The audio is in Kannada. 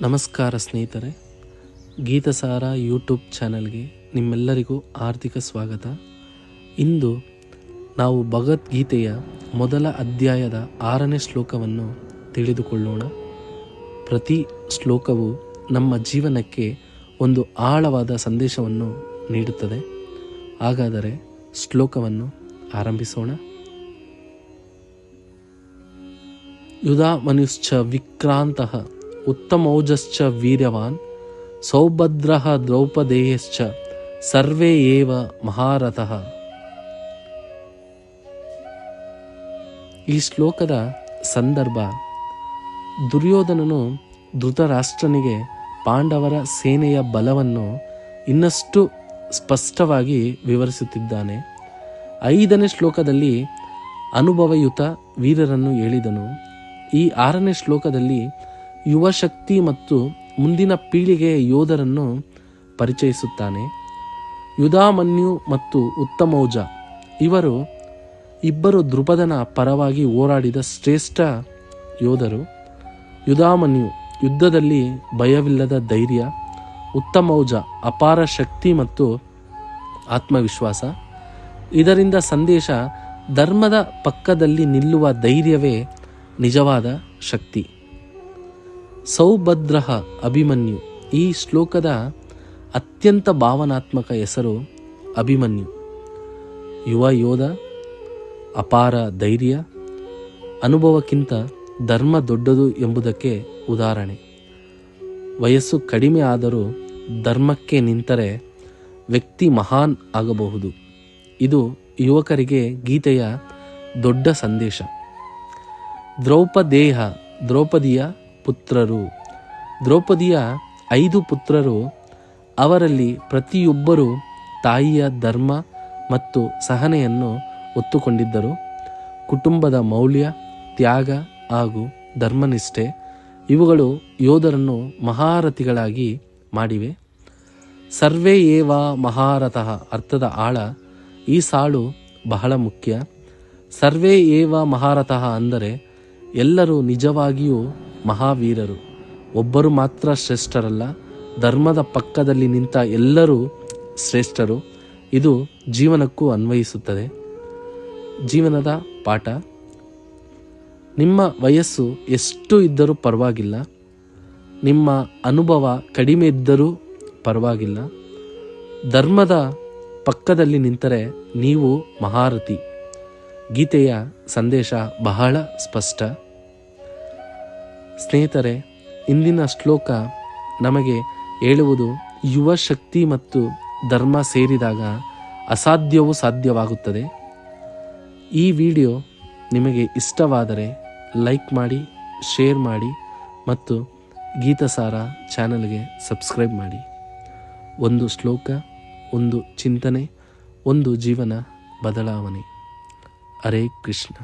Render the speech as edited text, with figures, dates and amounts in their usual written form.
ನಮಸ್ಕಾರ ಸ್ನೇಹಿತರೆ, ಗೀತಸಾರ ಯೂಟ್ಯೂಬ್ ಚಾನಲ್ಗೆ ನಿಮ್ಮೆಲ್ಲರಿಗೂ ಹಾರ್ದಿಕ ಸ್ವಾಗತ. ಇಂದು ನಾವು ಭಗವದ್ಗೀತೆಯ ಮೊದಲ ಅಧ್ಯಾಯದ 6ನೇ ಶ್ಲೋಕವನ್ನು ತಿಳಿದುಕೊಳ್ಳೋಣ. ಪ್ರತಿ ಶ್ಲೋಕವು ನಮ್ಮ ಜೀವನಕ್ಕೆ ಒಂದು ಆಳವಾದ ಸಂದೇಶವನ್ನು ನೀಡುತ್ತದೆ. ಹಾಗಾದರೆ ಶ್ಲೋಕವನ್ನು ಆರಂಭಿಸೋಣ. ಯುಧಾಮನ್ಯುಶ್ಚ ವಿಕ್ರಾಂತಃ ಉತ್ತಮೌಜಶ್ಚ ವೀರ್ಯವಾನ್ ಸೌಭದ್ರಃ ದ್ರೌಪದೇಯಶ್ಚ ಸರ್ವೇ ಏವ ಮಹಾರಥಃ. ಈ ಶ್ಲೋಕದ ಸಂದರ್ಭ, ದುರ್ಯೋಧನನು ಧೃತರಾಷ್ಟ್ರನಿಗೆ ಪಾಂಡವರ ಸೇನೆಯ ಬಲವನ್ನು ಇನ್ನಷ್ಟು ಸ್ಪಷ್ಟವಾಗಿ ವಿವರಿಸುತ್ತಿದ್ದಾನೆ. 5ನೇ ಶ್ಲೋಕದಲ್ಲಿ ಅನುಭವಯುತ ವೀರರನ್ನು ಹೇಳಿದನು. ಈ 6ನೇ ಶ್ಲೋಕದಲ್ಲಿ ಯುವ ಶಕ್ತಿ ಮತ್ತು ಮುಂದಿನ ಪೀಳಿಗೆಯ ಯೋಧರನ್ನು ಪರಿಚಯಿಸುತ್ತಾನೆ. ಯುಧಾಮನ್ಯು ಮತ್ತು ಉತ್ತಮೌಜ ಇವರು ಇಬ್ಬರು ದ್ರುಪದನ ಪರವಾಗಿ ಹೋರಾಡಿದ ಶ್ರೇಷ್ಠ ಯೋಧರು. ಯುಧಾಮನ್ಯು ಯುದ್ಧದಲ್ಲಿ ಭಯವಿಲ್ಲದ ಧೈರ್ಯ, ಉತ್ತಮೌಜ ಅಪಾರ ಶಕ್ತಿ ಮತ್ತು ಆತ್ಮವಿಶ್ವಾಸ. ಇದರಿಂದ ಸಂದೇಶ, ಧರ್ಮದ ಪಕ್ಕದಲ್ಲಿ ನಿಲ್ಲುವ ಧೈರ್ಯವೇ ನಿಜವಾದ ಶಕ್ತಿ. ಸೌಭದ್ರಃ ಅಭಿಮನ್ಯು, ಈ ಶ್ಲೋಕದ ಅತ್ಯಂತ ಭಾವನಾತ್ಮಕ ಹೆಸರು ಅಭಿಮನ್ಯು. ಯುವ ಯೋಧ, ಅಪಾರ ಧೈರ್ಯ, ಅನುಭವಕ್ಕಿಂತ ಧರ್ಮ ದೊಡ್ಡದು ಎಂಬುದಕ್ಕೆ ಉದಾಹರಣೆ. ವಯಸ್ಸು ಕಡಿಮೆ ಆದರೂ ಧರ್ಮಕ್ಕೆ ನಿಂತರೆ ವ್ಯಕ್ತಿ ಮಹಾನ್ ಆಗಬಹುದು. ಇದು ಯುವಕರಿಗೆ ಗೀತೆಯ ದೊಡ್ಡ ಸಂದೇಶ. ದ್ರೌಪದೇಯ, ದ್ರೌಪದಿಯ ಪುತ್ರರು. ದ್ರೌಪದಿಯ 5 ಪುತ್ರರು. ಅವರಲ್ಲಿ ಪ್ರತಿಯೊಬ್ಬರೂ ತಾಯಿಯ ಧರ್ಮ ಮತ್ತು ಸಹನೆಯನ್ನು ಒತ್ತುಕೊಂಡಿದ್ದರು. ಕುಟುಂಬದ ಮೌಲ್ಯ, ತ್ಯಾಗ ಹಾಗೂ ಧರ್ಮನಿಷ್ಠೆ ಇವುಗಳು ಯೋಧರನ್ನು ಮಹಾರಥಿಗಳಾಗಿ ಮಾಡಿವೆ. ಸರ್ವೇ ಏವ ಮಹಾರಥಃ ಅರ್ಥದ ಆಳ. ಈ ಸಾಲು ಬಹಳ ಮುಖ್ಯ. ಸರ್ವೇ ಏವ ಮಹಾರಥಃ ಅಂದರೆ ಎಲ್ಲರೂ ನಿಜವಾಗಿಯೂ ಮಹಾವೀರರು. ಒಬ್ಬರು ಮಾತ್ರ ಶ್ರೇಷ್ಠರಲ್ಲ, ಧರ್ಮದ ಪಕ್ಕದಲ್ಲಿ ನಿಂತ ಎಲ್ಲರೂ ಶ್ರೇಷ್ಠರು. ಇದು ಜೀವನಕ್ಕೂ ಅನ್ವಯಿಸುತ್ತದೆ. ಜೀವನದ ಪಾಠ: ನಿಮ್ಮ ವಯಸ್ಸು ಎಷ್ಟು ಇದ್ದರೂ ಪರವಾಗಿಲ್ಲ, ನಿಮ್ಮ ಅನುಭವ ಕಡಿಮೆ ಇದ್ದರೂ ಪರವಾಗಿಲ್ಲ, ಧರ್ಮದ ಪಕ್ಕದಲ್ಲಿ ನಿಂತರೆ ನೀವು ಮಹಾರಥಿ. ಗೀತೆಯ ಸಂದೇಶ ಬಹಳ ಸ್ಪಷ್ಟ. ಸ್ನೇಹಿತರೆ, ಇಂದಿನ ಶ್ಲೋಕ ನಮಗೆ ಹೇಳುವುದು, ಯುವ ಶಕ್ತಿ ಮತ್ತು ಧರ್ಮ ಸೇರಿದಾಗ ಅಸಾಧ್ಯವೂ ಸಾಧ್ಯವಾಗುತ್ತದೆ. ಈ ವಿಡಿಯೋ ನಿಮಗೆ ಇಷ್ಟವಾದರೆ ಲೈಕ್ ಮಾಡಿ, ಶೇರ್ ಮಾಡಿ ಮತ್ತು ಗೀತಸಾರ ಚಾನಲ್ಗೆ ಸಬ್ಸ್ಕ್ರೈಬ್ ಮಾಡಿ. ಒಂದು ಶ್ಲೋಕ, ಒಂದು ಚಿಂತನೆ, ಒಂದು ಜೀವನ ಬದಲಾವಣೆ. ಹರೇ ಕೃಷ್ಣ.